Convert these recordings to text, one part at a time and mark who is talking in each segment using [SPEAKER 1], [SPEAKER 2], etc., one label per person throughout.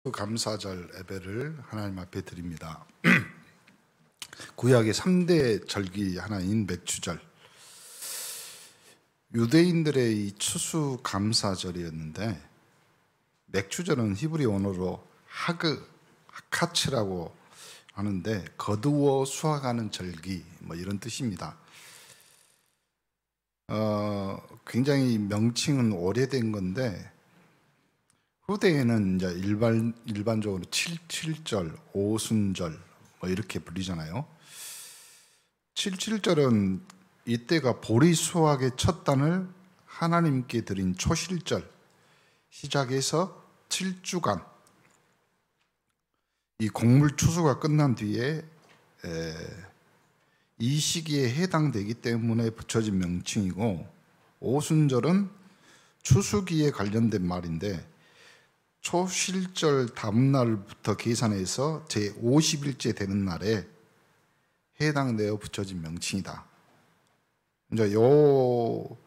[SPEAKER 1] 감사절 예배를 하나님 앞에 드립니다. 구약의 3대 절기 하나인 맥추절. 유대인들의 이 추수 감사절이었는데, 맥추절은 히브리 언어로 하카츠라고 하는데 거두어 수확하는 절기 이런 뜻입니다. 굉장히 명칭은 오래된 건데, 후대에는 이제 일반적으로 칠칠절, 오순절 이렇게 불리잖아요. 칠칠절은 이때가 보리 수확의 첫 단을 하나님께 드린 초실절, 시작해서 7주간 이 곡물 추수가 끝난 뒤에 이 시기에 해당되기 때문에 붙여진 명칭이고, 오순절은 추수기에 관련된 말인데 초실절 다음날부터 계산해서 제50일째 되는 날에 해당되어 붙여진 명칭이다. 이제 요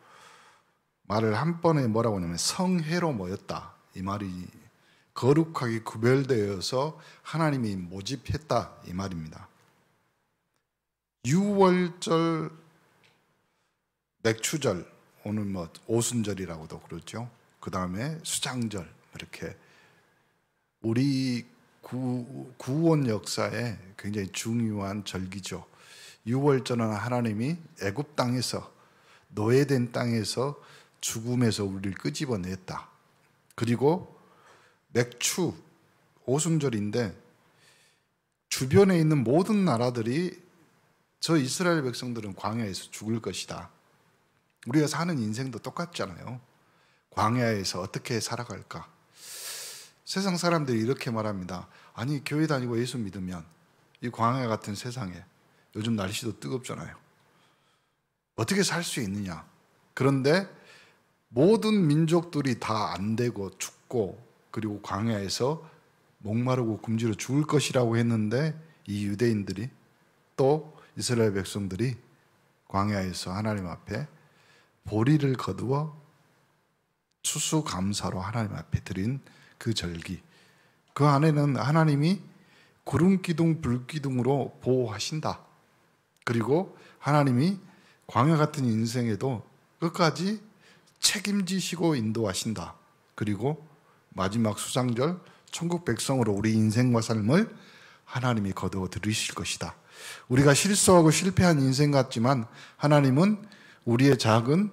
[SPEAKER 1] 말을 한 번에 뭐라고 하냐면 성회로 모였다, 이 말이 거룩하게 구별되어서 하나님이 모집했다, 이 말입니다. 유월절, 맥추절, 오늘 오순절이라고도 그러죠. 그 다음에 수장절, 이렇게 우리 구원 역사에 굉장히 중요한 절기죠. 유월절은 하나님이 애굽 땅에서, 노예된 땅에서 죽음에서 우리를 끄집어냈다. 그리고 맥추, 오순절인데 주변에 있는 모든 나라들이 저 이스라엘 백성들은 광야에서 죽을 것이다. 우리가 사는 인생도 똑같잖아요. 광야에서 어떻게 살아갈까? 세상 사람들이 이렇게 말합니다. 아니, 교회 다니고 예수 믿으면 이 광야 같은 세상에, 요즘 날씨도 뜨겁잖아요, 어떻게 살 수 있느냐? 그런데 모든 민족들이 다 안 되고 죽고, 그리고 광야에서 목마르고 굶주려 죽을 것이라고 했는데, 이 유대인들이, 또 이스라엘 백성들이 광야에서 하나님 앞에 보리를 거두어 추수감사로 하나님 앞에 드린 그 절기, 그 안에는 하나님이 구름기둥 불기둥으로 보호하신다. 그리고 하나님이 광야 같은 인생에도 끝까지 책임지시고 인도하신다. 그리고 마지막 수장절, 천국 백성으로 우리 인생과 삶을 하나님이 거두어 들이실 것이다. 우리가 실수하고 실패한 인생 같지만 하나님은 우리의 작은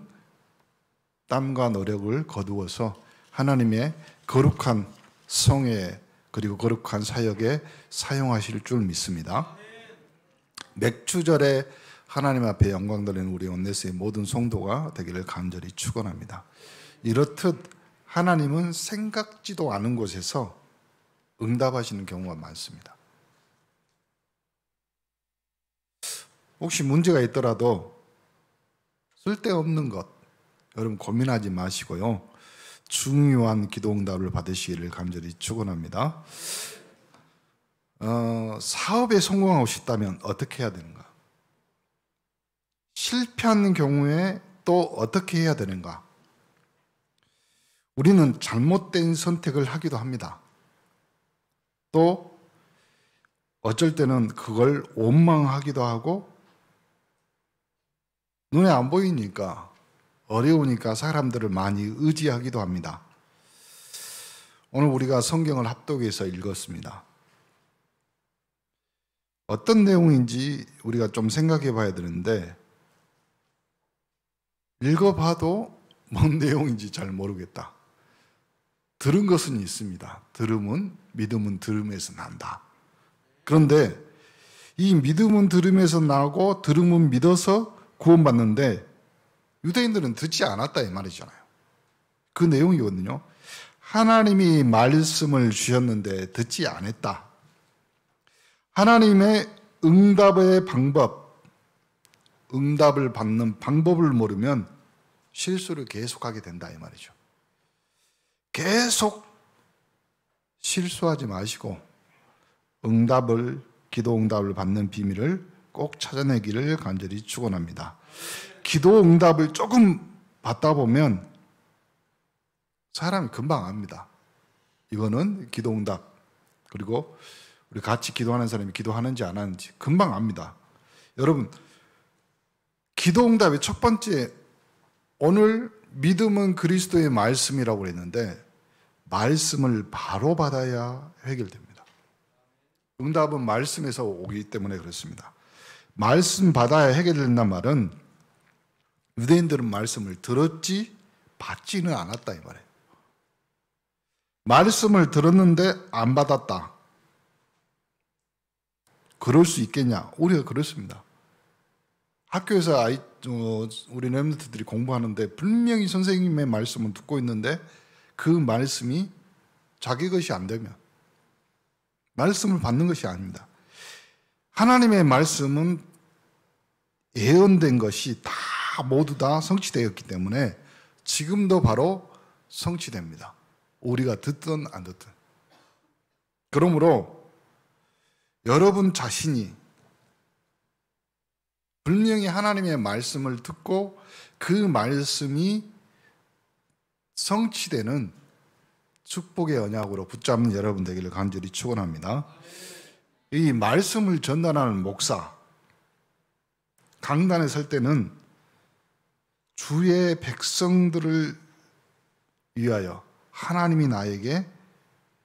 [SPEAKER 1] 땀과 노력을 거두어서 하나님의 거룩한 성회, 그리고 거룩한 사역에 사용하실 줄 믿습니다. 맥추절에 하나님 앞에 영광 돌리는 우리 온네스의 모든 성도가 되기를 간절히 축원합니다. 이렇듯 하나님은 생각지도 않은 곳에서 응답하시는 경우가 많습니다. 혹시 문제가 있더라도 쓸데없는 것, 여러분 고민하지 마시고요, 중요한 기도 응답을 받으시기를 간절히 축원합니다. 사업에 성공하고 싶다면 어떻게 해야 되는가? 실패한 경우에 또 어떻게 해야 되는가? 우리는 잘못된 선택을 하기도 합니다. 또 어쩔 때는 그걸 원망하기도 하고, 눈에 안 보이니까, 어려우니까 사람들을 많이 의지하기도 합니다. 오늘 우리가 성경을 합독해서 읽었습니다. 어떤 내용인지 우리가 좀 생각해 봐야 되는데, 읽어봐도 뭔 내용인지 잘 모르겠다. 들은 것은 있습니다. 들음은, 믿음은 들음에서 난다. 그런데 이 믿음은 들음에서 나고 들음은 믿어서 구원받는데, 유대인들은 듣지 않았다, 이 말이잖아요. 그 내용이거든요. 하나님이 말씀을 주셨는데 듣지 않았다. 하나님의 응답의 방법, 응답을 받는 방법을 모르면 실수를 계속하게 된다, 이 말이죠. 계속 실수하지 마시고 기도 응답을 받는 비밀을 꼭 찾아내기를 간절히 축원합니다. 기도 응답을 조금 받다 보면 사람이 금방 압니다. 이거는 기도응답. 그리고 우리 같이 기도하는 사람이 기도하는지 안 하는지 금방 압니다. 여러분, 기도응답의 첫 번째, 오늘 믿음은 그리스도의 말씀이라고 그랬는데 말씀을 바로 받아야 해결됩니다. 응답은 말씀에서 오기 때문에 그렇습니다. 말씀 받아야 해결된단 말은 유대인들은 말씀을 들었지 받지는 않았다 이 말이에요. 말씀을 들었는데 안 받았다. 그럴 수 있겠냐? 우리가 그렇습니다. 학교에서 우리 렘넌트들이 공부하는데 분명히 선생님의 말씀을 듣고 있는데 그 말씀이 자기 것이 안 되면 말씀을 받는 것이 아닙니다. 하나님의 말씀은 예언된 것이 다 모두 다 성취되었기 때문에 지금도 바로 성취됩니다. 우리가 듣든 안 듣든. 그러므로 여러분 자신이 분명히 하나님의 말씀을 듣고 그 말씀이 성취되는 축복의 언약으로 붙잡는 여러분 되기를 간절히 축원합니다. 이 말씀을 전달하는 목사, 강단에 설 때는 주의 백성들을 위하여 하나님이 나에게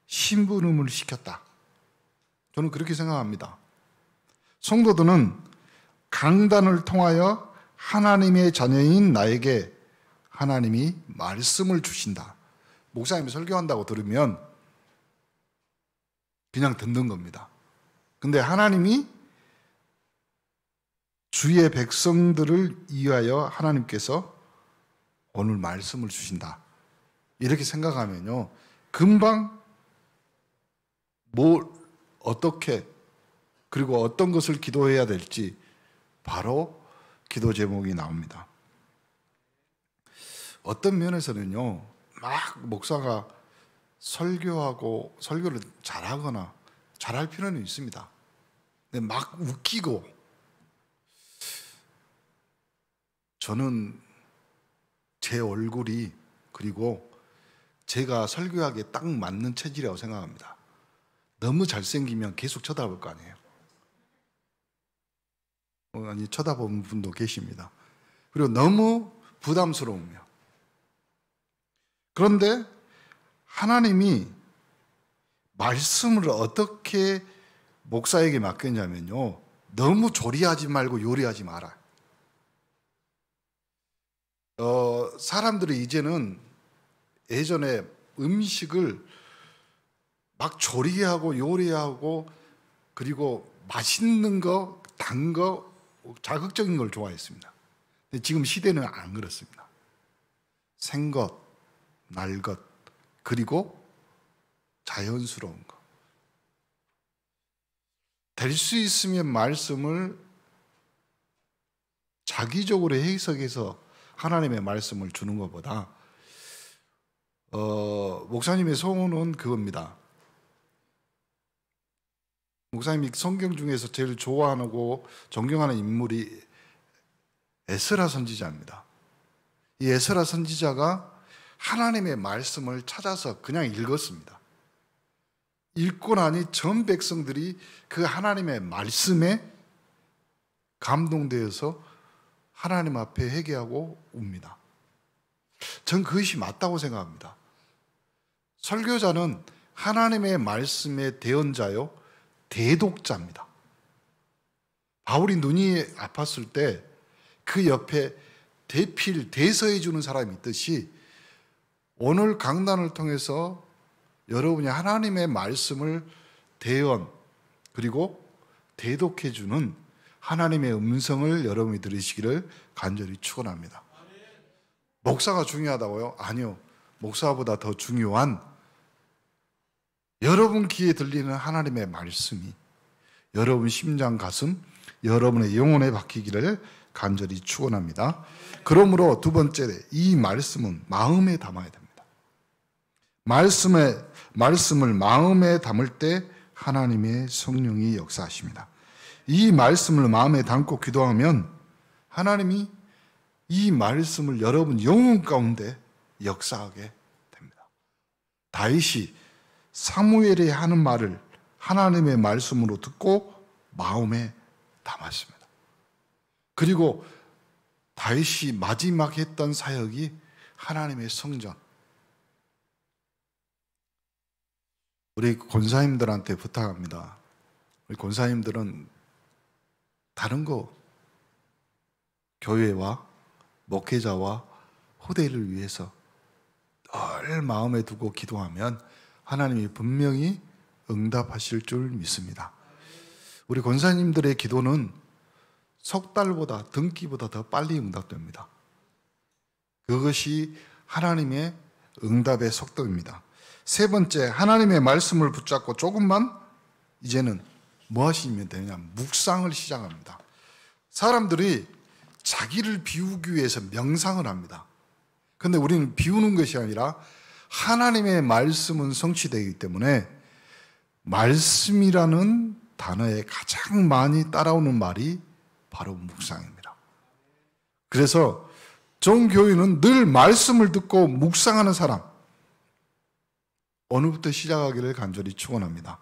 [SPEAKER 1] 심부름을 시켰다. 저는 그렇게 생각합니다. 성도들은 강단을 통하여 하나님의 자녀인 나에게 하나님이 말씀을 주신다. 목사님이 설교한다고 들으면 그냥 듣는 겁니다. 근데 하나님이 주의 백성들을 위하여 하나님께서 오늘 말씀을 주신다. 이렇게 생각하면요, 금방 뭘 어떻게 그리고 어떤 것을 기도해야 될지 바로 기도 제목이 나옵니다. 어떤 면에서는요, 막 목사가 설교를 잘하거나 잘할 필요는 있습니다. 근데 막 웃기고, 저는 제 얼굴이 그리고 제가 설교하기에 딱 맞는 체질이라고 생각합니다. 너무 잘생기면 계속 쳐다볼 거 아니에요. 아니, 쳐다보는 분도 계십니다. 그리고 너무 부담스러우면. 그런데 하나님이 말씀을 어떻게 목사에게 맡겼냐면요, 너무 조리하지 말고 요리하지 마라. 사람들이 이제는 예전에 음식을 막 조리하고 요리하고 그리고 맛있는 거, 단 거, 자극적인 걸 좋아했습니다. 근데 지금 시대는 안 그렇습니다. 생것, 날것, 그리고 자연스러운 거. 될 수 있으면 말씀을 자기적으로 해석해서 하나님의 말씀을 주는 것보다 목사님의 소원은 그겁니다. 목사님이 성경 중에서 제일 좋아하고 존경하는 인물이 에스라 선지자입니다. 이 에스라 선지자가 하나님의 말씀을 찾아서 그냥 읽었습니다. 읽고 나니 전 백성들이 그 하나님의 말씀에 감동되어서 하나님 앞에 회개하고 웁니다. 전 그것이 맞다고 생각합니다. 설교자는 하나님의 말씀의 대언자요, 대독자입니다. 바울이 눈이 아팠을 때 그 옆에 대필, 대서해 주는 사람이 있듯이 오늘 강단을 통해서 여러분이 하나님의 말씀을 대언 그리고 대독해 주는 하나님의 음성을 여러분이 들으시기를 간절히 축원합니다. 목사가 중요하다고요? 아니요. 목사보다 더 중요한 여러분 귀에 들리는 하나님의 말씀이 여러분 심장, 가슴, 여러분의 영혼에 박히기를 간절히 축원합니다. 그러므로 두 번째, 이 말씀은 마음에 담아야 됩니다. 말씀을 마음에 담을 때 하나님의 성령이 역사하십니다. 이 말씀을 마음에 담고 기도하면 하나님이 이 말씀을 여러분 영혼 가운데 역사하게 됩니다. 다윗이 사무엘이 하는 말을 하나님의 말씀으로 듣고 마음에 담았습니다. 그리고 다윗이 마지막 했던 사역이 하나님의 성전. 우리 권사님들한테 부탁합니다. 우리 권사님들은 다른 거, 교회와 목회자와 후대를 위해서 늘 마음에 두고 기도하면 하나님이 분명히 응답하실 줄 믿습니다. 우리 권사님들의 기도는 석 달보다, 등기보다 더 빨리 응답됩니다. 그것이 하나님의 응답의 속도입니다. 세 번째, 하나님의 말씀을 붙잡고 조금만 이제는 뭐 하시면 되냐? 묵상을 시작합니다. 사람들이 자기를 비우기 위해서 명상을 합니다. 그런데 우리는 비우는 것이 아니라 하나님의 말씀은 성취되기 때문에 말씀이라는 단어에 가장 많이 따라오는 말이 바로 묵상입니다. 그래서 종교인은 늘 말씀을 듣고 묵상하는 사람, 오늘부터 시작하기를 간절히 축원합니다.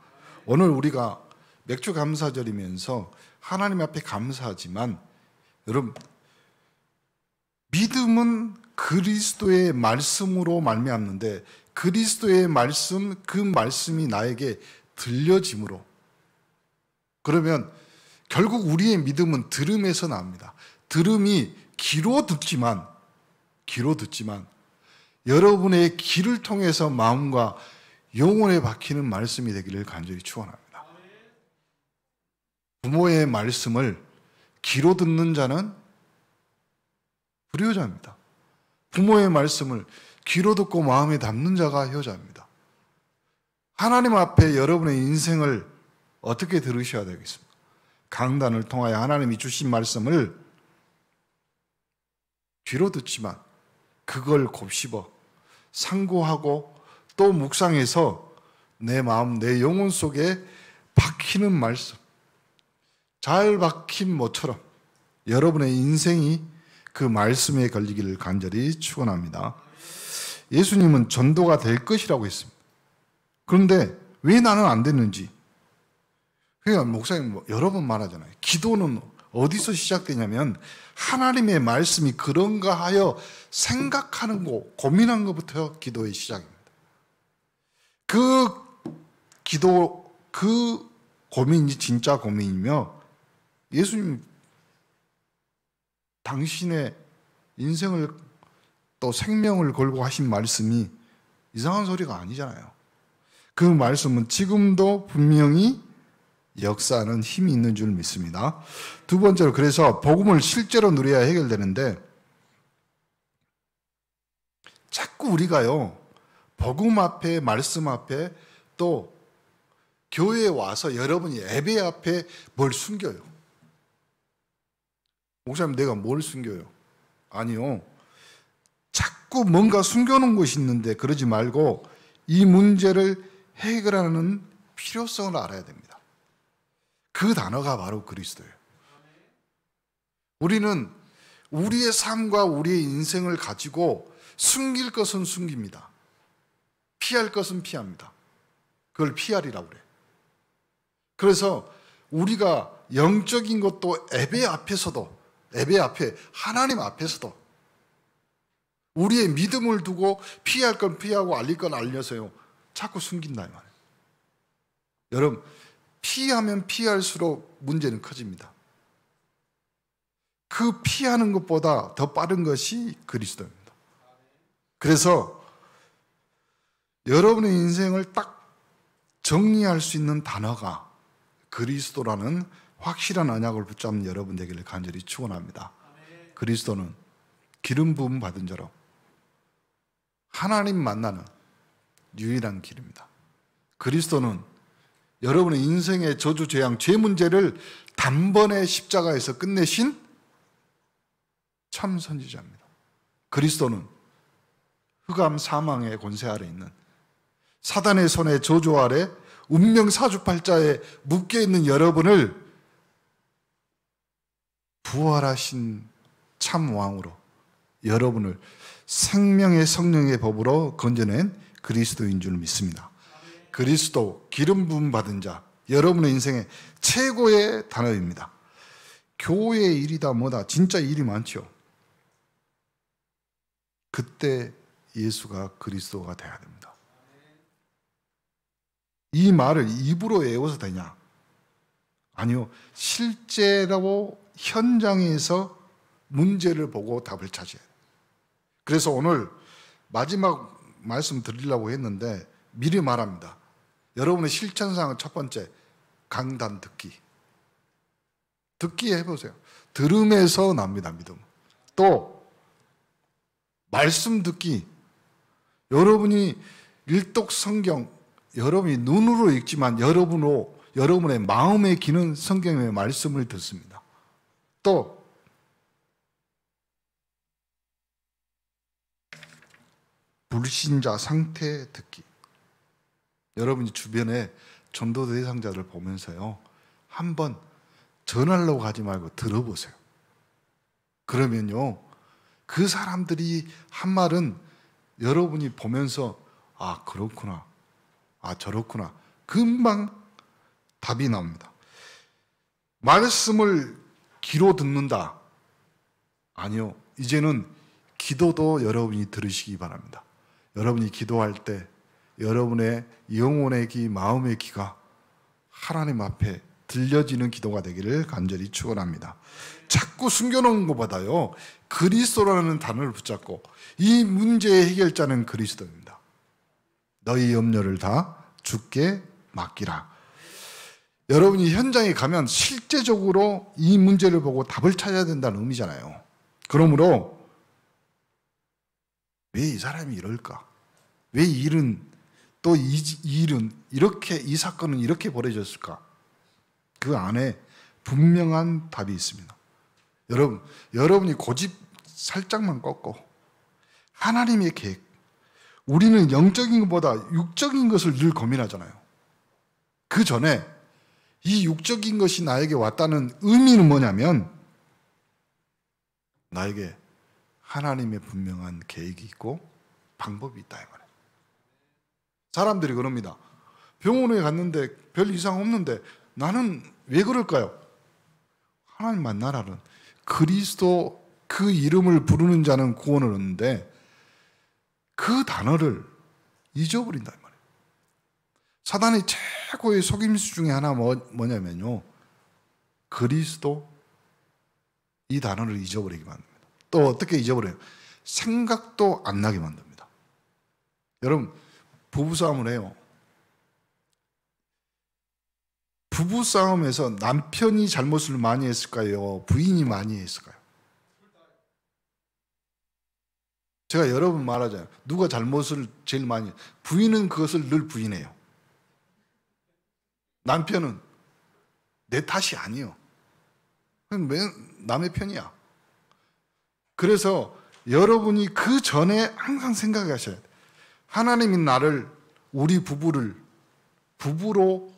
[SPEAKER 1] 오늘 우리가 맥주 감사절이면서 하나님 앞에 감사하지만 여러분, 믿음은 그리스도의 말씀으로 말미암는데 그리스도의 말씀, 그 말씀이 나에게 들려짐으로, 그러면 결국 우리의 믿음은 들음에서 나옵니다. 들음이 귀로 듣지만 여러분의 귀를 통해서 마음과 영혼에 박히는 말씀이 되기를 간절히 축원합니다. 부모의 말씀을 귀로 듣는 자는 불효자입니다. 부모의 말씀을 귀로 듣고 마음에 담는 자가 효자입니다. 하나님 앞에 여러분의 인생을 어떻게 들으셔야 되겠습니까? 강단을 통하여 하나님이 주신 말씀을 귀로 듣지만 그걸 곱씹어 상고하고 또 묵상해서 내 마음, 내 영혼 속에 박히는 말씀, 잘 박힌 모처럼 여러분의 인생이 그 말씀에 걸리기를 간절히 축원합니다. 예수님은 전도가 될 것이라고 했습니다. 그런데 왜 나는 안 됐는지, 그러니까 목사님 여러 번 말하잖아요. 기도는 어디서 시작되냐면 하나님의 말씀이 그런가 하여 생각하는 거, 고민한 것부터 기도의 시작입니다. 그 기도, 그 고민이 진짜 고민이며 예수님 당신의 인생을 또 생명을 걸고 하신 말씀이 이상한 소리가 아니잖아요. 그 말씀은 지금도 분명히 역사하는 힘이 있는 줄 믿습니다. 두 번째로, 그래서 복음을 실제로 누려야 해결되는데 자꾸 우리가요, 복음 앞에, 말씀 앞에, 또 교회에 와서 여러분이 예배 앞에 뭘 숨겨요. 목사님, 내가 뭘 숨겨요? 아니요. 자꾸 뭔가 숨겨놓은 것이 있는데 그러지 말고 이 문제를 해결하는 필요성을 알아야 됩니다. 그 단어가 바로 그리스도예요. 우리는 우리의 삶과 우리의 인생을 가지고 숨길 것은 숨깁니다. 피할 것은 피합니다. 그걸 피하리라고 그래요. 그래서 우리가 영적인 것도 예배 앞에서도, 예배 앞에, 하나님 앞에서도 우리의 믿음을 두고 피할 건 피하고 알릴 건 알려서요, 자꾸 숨긴다 이 말이에요. 여러분, 피하면 피할수록 문제는 커집니다. 그 피하는 것보다 더 빠른 것이 그리스도입니다. 그래서 여러분의 인생을 딱 정리할 수 있는 단어가 그리스도라는 확실한 언약을 붙잡는 여러분 되기를 간절히 축원합니다. 그리스도는 기름 부음 받은 자로 하나님 만나는 유일한 길입니다. 그리스도는 여러분의 인생의 저주, 재앙, 죄 문제를 단번에 십자가에서 끝내신 참 선지자입니다. 그리스도는 흑암 사망의 권세 아래 있는 사단의 손의 저주 아래 운명 사주팔자에 묶여있는 여러분을 부활하신 참 왕으로 여러분을 생명의 성령의 법으로 건져낸 그리스도인 줄 믿습니다. 그리스도, 기름 부음 받은 자, 여러분의 인생의 최고의 단어입니다. 교회의 일이다 뭐다 진짜 일이 많죠. 그때 예수가 그리스도가 돼야 됩니다. 이 말을 입으로 외워서 되냐? 아니요. 실제로 현장에서 문제를 보고 답을 찾아야 돼요. 그래서 오늘 마지막 말씀 드리려고 했는데 미리 말합니다. 여러분의 실천상은 첫 번째, 강단 듣기. 듣기 해보세요. 들음에서 납니다, 믿음. 또 말씀 듣기. 여러분이 일독 성경, 여러분이 눈으로 읽지만 여러분의 마음에 기는 성경의 말씀을 듣습니다. 또 불신자 상태 듣기. 여러분이 주변에 전도 대상자를 보면서요, 한번 전하려고 하지 말고 들어보세요. 그러면요, 그 사람들이 한 말은 여러분이 보면서 아, 그렇구나, 아, 저렇구나, 금방 답이 나옵니다. 말씀을 귀로 듣는다. 아니요, 이제는 기도도 여러분이 들으시기 바랍니다. 여러분이 기도할 때 여러분의 영혼의 귀, 마음의 귀가 하나님 앞에 들려지는 기도가 되기를 간절히 축원합니다. 자꾸 숨겨놓은 것보다요, 그리스도라는 단어를 붙잡고 이 문제의 해결자는 그리스도입니다. 너희 염려를 다 주께 맡기라. 여러분이 현장에 가면 실제적으로 이 문제를 보고 답을 찾아야 된다는 의미잖아요. 그러므로 왜 이 사람이 이럴까? 왜 이 일은 이렇게, 이 사건은 이렇게 벌어졌을까? 그 안에 분명한 답이 있습니다. 여러분이 고집 살짝만 꺾고 하나님의 계획, 우리는 영적인 것보다 육적인 것을 늘 고민하잖아요. 그 전에 이 육적인 것이 나에게 왔다는 의미는 뭐냐면 나에게 하나님의 분명한 계획이 있고 방법이 있다 이 말이에요. 사람들이 그럽니다. 병원에 갔는데 별 이상 없는데 나는 왜 그럴까요? 하나님 만나라는 그리스도 그 이름을 부르는 자는 구원을 얻는데 그 단어를 잊어버린다 이 말이에요. 사단의 최고의 속임수 중에 하나 뭐냐면요, 그리스도 이 단어를 잊어버리게 만듭니다. 또 어떻게 잊어버려요? 생각도 안 나게 만듭니다. 여러분, 부부싸움을 해요. 부부싸움에서 남편이 잘못을 많이 했을까요? 부인이 많이 했을까요? 제가 여러 번 말하잖아요. 누가 잘못을 제일 많이 해요? 부인은 그것을 늘 부인해요. 남편은 내 탓이 아니요. 왜 남의 편이야? 그래서 여러분이 그 전에 항상 생각하셔야 돼요. 하나님이 나를, 우리 부부를 부부로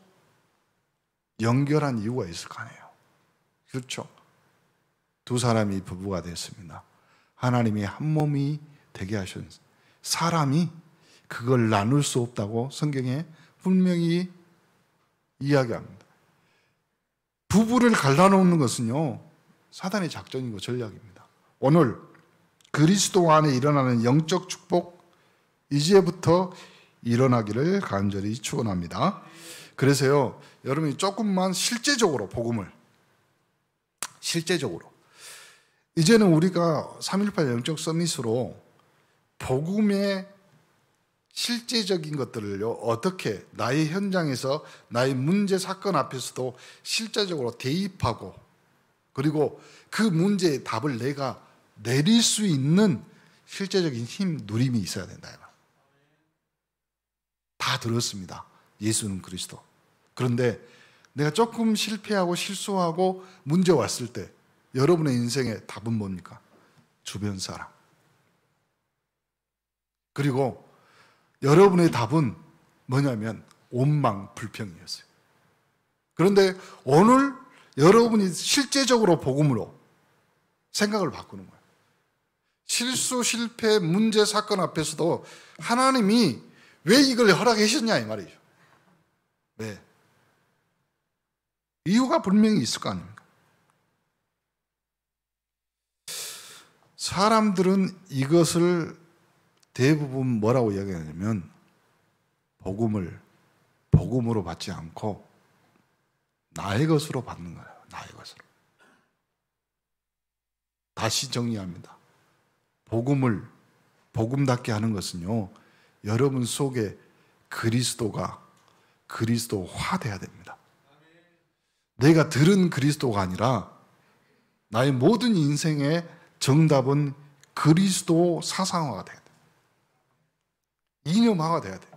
[SPEAKER 1] 연결한 이유가 있을 거 아니에요. 그렇죠? 두 사람이 부부가 됐습니다. 하나님이 한 몸이 되게 하신 사람이 그걸 나눌 수 없다고 성경에 분명히 이야기합니다. 부부를 갈라놓는 것은요, 사단의 작전이고 전략입니다. 오늘 그리스도 안에 일어나는 영적 축복 이제부터 일어나기를 간절히 축원합니다. 그래서요, 여러분이 조금만 실제적으로 복음을, 실제적으로 이제는 우리가 3.18 영적 서밋으로 복음의 실제적인 것들을요, 어떻게 나의 현장에서 나의 문제 사건 앞에서도 실제적으로 대입하고, 그리고 그 문제의 답을 내가 내릴 수 있는 실제적인 힘, 누림이 있어야 된다. 다 들었습니다. 예수는 그리스도. 그런데 내가 조금 실패하고 실수하고 문제 왔을 때 여러분의 인생의 답은 뭡니까? 주변 사람. 그리고 여러분의 답은 뭐냐면 원망, 불평이었어요. 그런데 오늘 여러분이 실제적으로 복음으로 생각을 바꾸는 거예요. 실수, 실패, 문제, 사건 앞에서도 하나님이 왜 이걸 허락하셨냐 이 말이죠. 왜? 이유가 분명히 있을 거 아닙니까? 사람들은 이것을 대부분 뭐라고 이야기하냐면 복음으로 받지 않고 나의 것으로 받는 거예요. 나의 것으로. 다시 정리합니다. 복음답게 하는 것은요, 여러분 속에 그리스도가 그리스도화돼야 됩니다. 내가 들은 그리스도가 아니라 나의 모든 인생의 정답은 그리스도 사상화가 돼야 돼. 이념화가 돼야 돼.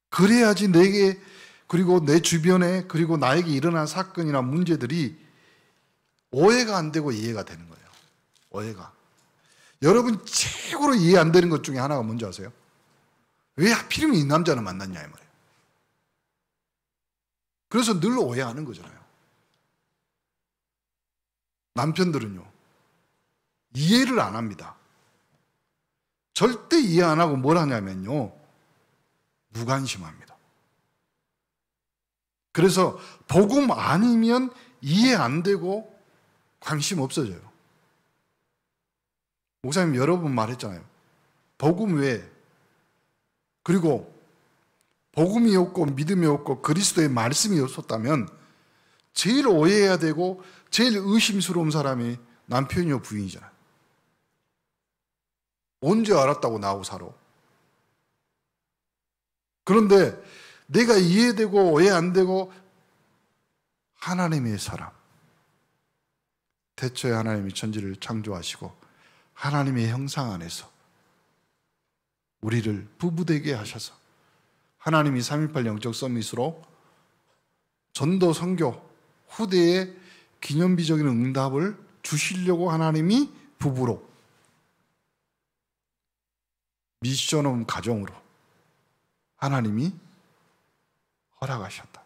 [SPEAKER 1] 그래야지 내게, 그리고 내 주변에, 그리고 나에게 일어난 사건이나 문제들이 오해가 안 되고 이해가 되는 거예요. 오해가. 여러분 최고로 이해 안 되는 것 중에 하나가 뭔지 아세요? 왜 하필이면 이 남자를 만났냐 이 말이에요. 그래서 늘 오해하는 거잖아요. 남편들은요, 이해를 안 합니다. 절대 이해 안 하고 뭘 하냐면요, 무관심합니다. 그래서 복음 아니면 이해 안 되고 관심 없어져요. 목사님 여러 번 말했잖아요. 복음 외에, 그리고 복음이 없고 믿음이 없고 그리스도의 말씀이 없었다면 제일 오해해야 되고 제일 의심스러운 사람이 남편이요 부인이잖아요. 언제 알았다고 나하고 살아? 그런데 내가 이해되고 오해 안 되고 하나님의 사람, 태초에 하나님이 천지를 창조하시고 하나님의 형상 안에서 우리를 부부되게 하셔서 하나님이 3.18 영적 서밋으로 전도 선교 후대의 기념비적인 응답을 주시려고 하나님이 부부로 미션홈 가정으로 하나님이 허락하셨다.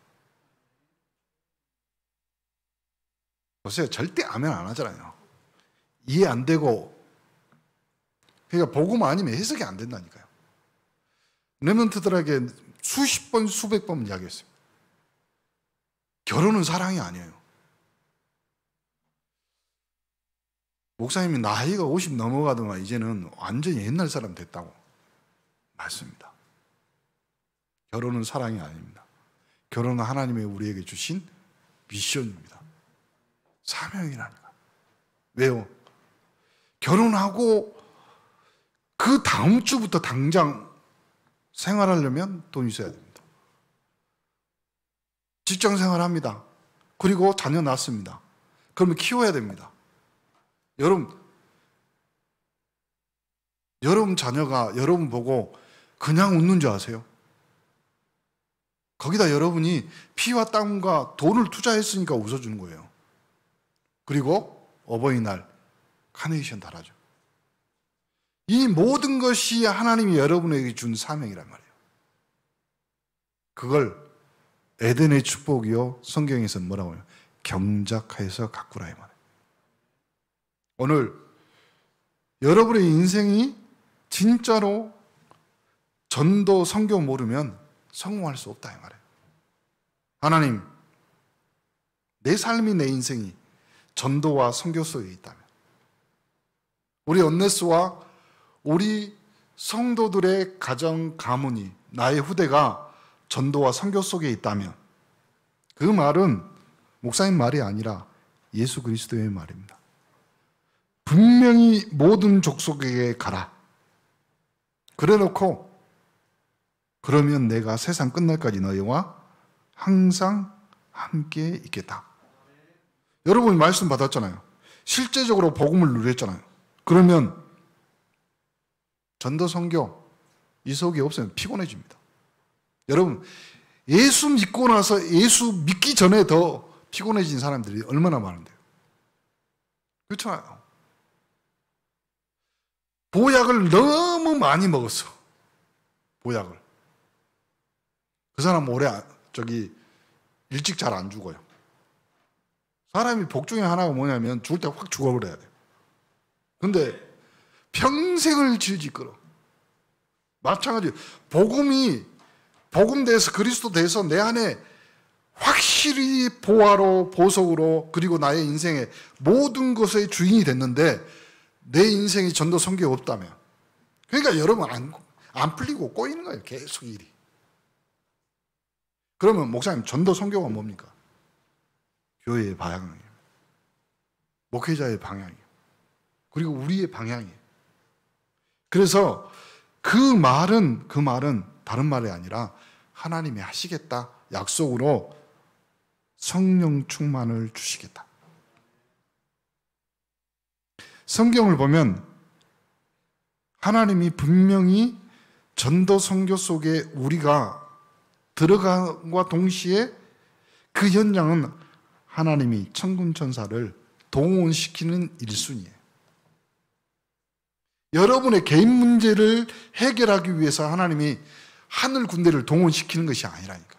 [SPEAKER 1] 보세요. 절대 아멘 안 하잖아요. 이해 안 되고, 그러니까 복음 아니면 해석이 안 된다니까요. 렘넌트들에게 수십 번, 수백 번 이야기했어요. 결혼은 사랑이 아니에요. 목사님이 나이가 50 넘어가더만 이제는 완전히 옛날 사람 됐다고 맞습니다. 결혼은 사랑이 아닙니다. 결혼은 하나님이 우리에게 주신 미션입니다. 사명이라니까. 왜요? 결혼하고 그 다음 주부터 당장 생활하려면 돈이 있어야 됩니다. 직장 생활합니다. 그리고 자녀 낳습니다. 그러면 키워야 됩니다. 여러분 자녀가 여러분 보고 그냥 웃는 줄 아세요? 거기다 여러분이 피와 땀과 돈을 투자했으니까 웃어주는 거예요. 그리고 어버이날 카네이션 달아줘. 이 모든 것이 하나님이 여러분에게 준 사명이란 말이에요. 그걸 에덴의 축복이요, 성경에서는 뭐라고 해요? 경작하여서 가꾸라 이 말이에요. 오늘 여러분의 인생이 진짜로 전도 선교 모르면 성공할 수 없다 이 말이에요. 하나님, 내 삶이, 내 인생이 전도와 선교 속에 있다면, 우리 언네스와 우리 성도들의 가정, 가문이, 나의 후대가 전도와 선교 속에 있다면, 그 말은 목사님 말이 아니라 예수 그리스도의 말입니다. 분명히 모든 족속에게 가라. 그래놓고 그러면 내가 세상 끝날까지 너희와 항상 함께 있겠다. 여러분이 말씀 받았잖아요. 실제적으로 복음을 누렸잖아요. 그러면 전도 선교 이 속에 없으면 피곤해집니다. 여러분, 예수 믿고 나서 예수 믿기 전에 더 피곤해진 사람들이 얼마나 많은데요. 그렇잖아요. 보약을 너무 많이 먹었어. 보약을. 그 사람 일찍 잘 안 죽어요. 사람이 복 중에 하나가 뭐냐면 죽을 때 확 죽어버려야 돼요. 근데 평생을 질질 끌어. 마찬가지로 복음이 복음 대해서 그리스도 대해서 내 안에 확실히 보화로 보석으로 그리고 나의 인생의 모든 것의 주인이 됐는데 내 인생이 전도 선교가 없다면, 그러니까 여러분 안 풀리고 꼬이는 거예요. 계속 일이. 그러면 목사님, 전도 선교가 뭡니까? 교회의 방향이에요. 목회자의 방향이에요. 그리고 우리의 방향이에요. 그래서 그 말은 다른 말이 아니라 하나님이 하시겠다 약속으로 성령 충만을 주시겠다. 성경을 보면 하나님이 분명히 전도 선교 속에 우리가 들어간과 동시에 그 현장은 하나님이 천군 천사를 동원시키는 일순이에요. 여러분의 개인 문제를 해결하기 위해서 하나님이 하늘 군대를 동원시키는 것이 아니라니까.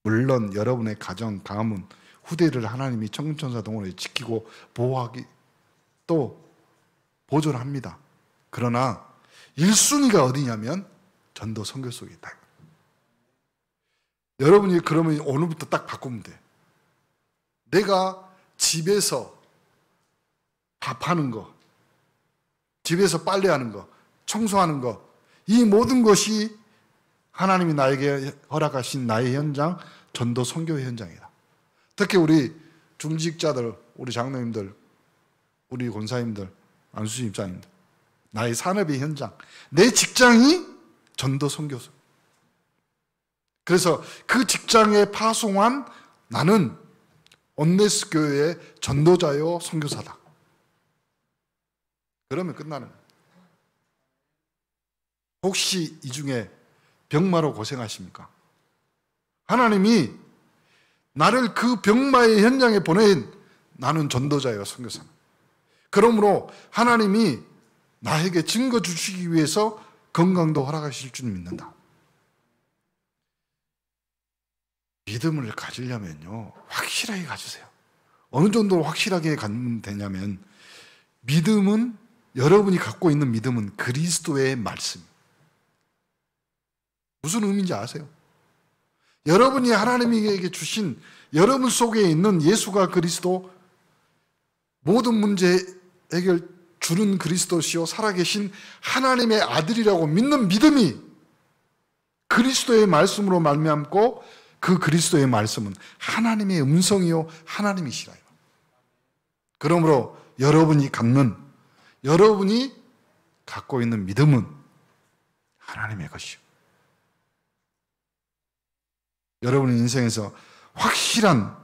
[SPEAKER 1] 물론 여러분의 가정, 가문, 후대를 하나님이 천군 천사 동원해 지키고 보호하기 또 보존합니다. 그러나 1순위가 어디냐면 전도 선교 속에 있다. 여러분이 그러면 오늘부터 딱 바꾸면 돼. 내가 집에서 밥하는 거, 집에서 빨래하는 거, 청소하는 거, 이 모든 것이 하나님이 나에게 허락하신 나의 현장, 전도 선교의 현장이다. 특히 우리 중직자들, 우리 장로님들, 우리 권사님들, 안수님 입장님들, 나의 산업의 현장, 내 직장이 전도 선교소. 그래서 그 직장에 파송한 나는 온네스 교회의 전도자요 선교사다. 그러면 끝나는 거예요. 혹시 이 중에 병마로 고생하십니까? 하나님이 나를 그 병마의 현장에 보낸 나는 전도자요 선교사. 그러므로 하나님이 나에게 증거 주시기 위해서 건강도 허락하실 줄 믿는다. 믿음을 가지려면요, 확실하게 가지세요. 어느 정도로 확실하게 갖는 되냐면, 믿음은, 여러분이 갖고 있는 믿음은 그리스도의 말씀. 무슨 의미인지 아세요? 여러분이 하나님에게 주신 여러분 속에 있는 예수가 그리스도, 모든 문제 해결 주는 그리스도시요 살아계신 하나님의 아들이라고 믿는 믿음이 그리스도의 말씀으로 말미암고, 그 그리스도의 말씀은 하나님의 음성이요 하나님이시라요. 그러므로 여러분이 갖고 있는 믿음은 하나님의 것이요. 여러분의 인생에서 확실한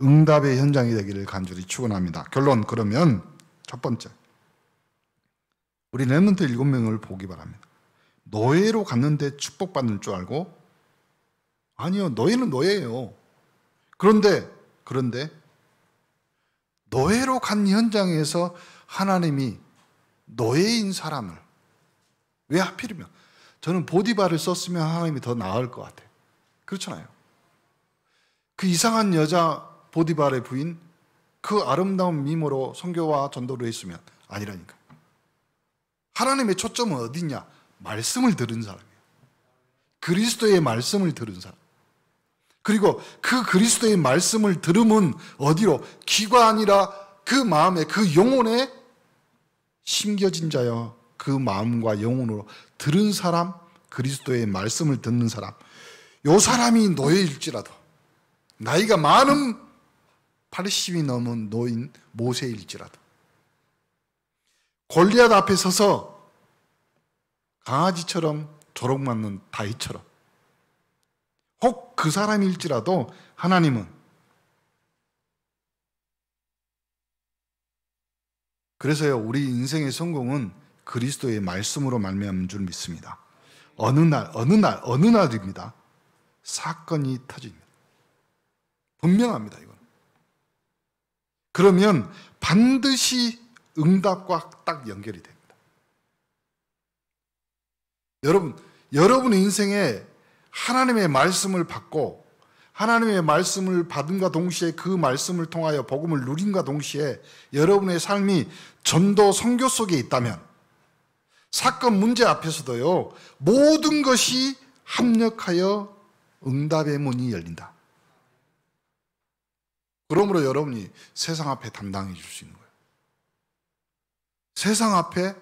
[SPEAKER 1] 응답의 현장이 되기를 간절히 축원합니다. 결론, 그러면 첫 번째, 우리 렘넌트 7명을 보기 바랍니다. 노예로 갔는데 축복받는 줄 알고? 아니요, 노예는 노예예요. 그런데 노예로 간 현장에서 하나님이 노예인 사람을, 왜 하필이면, 저는 보디바를 썼으면 하나님이 더 나을 것 같아요. 그렇잖아요. 그 이상한 여자 보디발의 부인, 그 아름다운 미모로 선교와 전도를 했으면 아니라니까. 하나님의 초점은 어디냐? 말씀을 들은 사람이에요. 그리스도의 말씀을 들은 사람. 그리고 그 그리스도의 말씀을 들으면 어디로? 귀가 아니라 그 마음에, 그 영혼에 심겨진 자여, 그 마음과 영혼으로 들은 사람, 그리스도의 말씀을 듣는 사람. 요 사람이 노예일지라도, 나이가 많은 80이 넘은 노인 모세일지라도, 골리앗 앞에 서서 강아지처럼 조롱맞는 다윗처럼, 혹 그 사람일지라도 하나님은, 그래서요, 우리 인생의 성공은 그리스도의 말씀으로 말미암은 줄 믿습니다. 어느 날입니다. 사건이 터집니다. 분명합니다, 이건. 그러면 반드시 응답과 딱 연결이 됩니다. 여러분의 인생에 하나님의 말씀을 받고, 하나님의 말씀을 받음과 동시에 그 말씀을 통하여 복음을 누림과 동시에 여러분의 삶이 전도 선교 속에 있다면, 사건 문제 앞에서도요, 모든 것이 합력하여 응답의 문이 열린다. 그러므로 여러분이 세상 앞에 담당해 줄 수 있는 거예요. 세상 앞에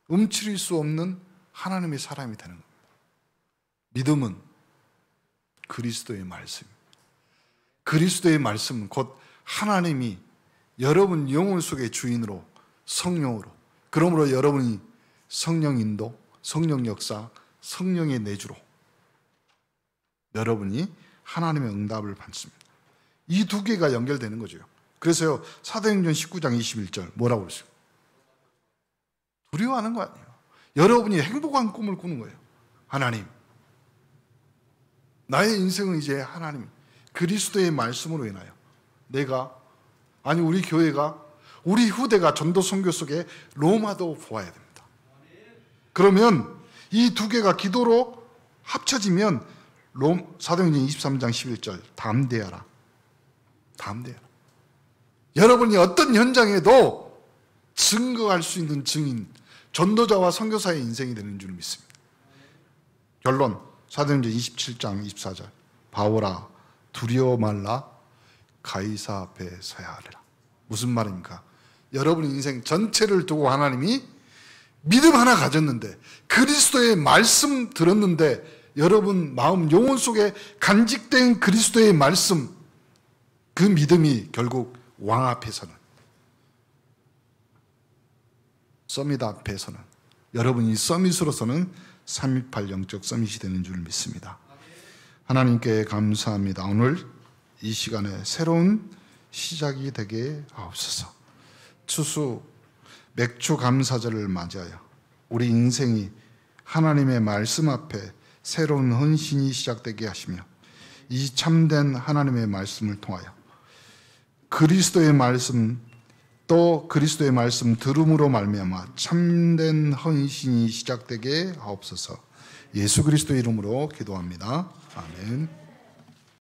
[SPEAKER 1] 움츠릴 수 없는 하나님의 사람이 되는 겁니다. 믿음은 그리스도의 말씀입니다. 그리스도의 말씀은 곧 하나님이 여러분 영혼 속의 주인으로, 성령으로, 그러므로 여러분이 성령 인도, 성령 역사, 성령의 내주로 여러분이 하나님의 응답을 받습니다. 이 두 개가 연결되는 거죠. 그래서요, 사도행전 19장 21절 뭐라고 그랬어요? 두려워하는 거 아니에요. 여러분이 행복한 꿈을 꾸는 거예요. 하나님, 나의 인생은 이제 하나님 그리스도의 말씀으로 인하여 우리 교회가, 우리 후대가 전도 선교 속에 로마도 보아야 됩니다. 그러면 이 두 개가 기도로 합쳐지면 사도행전 23장 11절 담대하라. 여러분이 어떤 현장에도 증거할 수 있는 증인, 전도자와 선교사의 인생이 되는 줄 믿습니다. 결론, 사도행전 27장 24절 바오라 두려워 말라 가이사 앞에 서야 하리라. 무슨 말입니까? 여러분 인생 전체를 두고 하나님이 믿음 하나 가졌는데, 그리스도의 말씀 들었는데, 여러분 마음 영혼 속에 간직된 그리스도의 말씀, 그 믿음이 결국 왕 앞에서는, 서밋 앞에서는, 여러분이 서밋으로서는 318 영적 서밋이 되는 줄 믿습니다. 하나님께 감사합니다. 오늘 이 시간에 새로운 시작이 되게 하옵소서. 추수 맥주 감사절을 맞이하여 우리 인생이 하나님의 말씀 앞에 새로운 헌신이 시작되게 하시며, 이 참된 하나님의 말씀을 통하여 그리스도의 말씀, 또 그리스도의 말씀 들음으로 말미암아 참된 헌신이 시작되게 하옵소서. 예수 그리스도 이름으로 기도합니다. 아멘.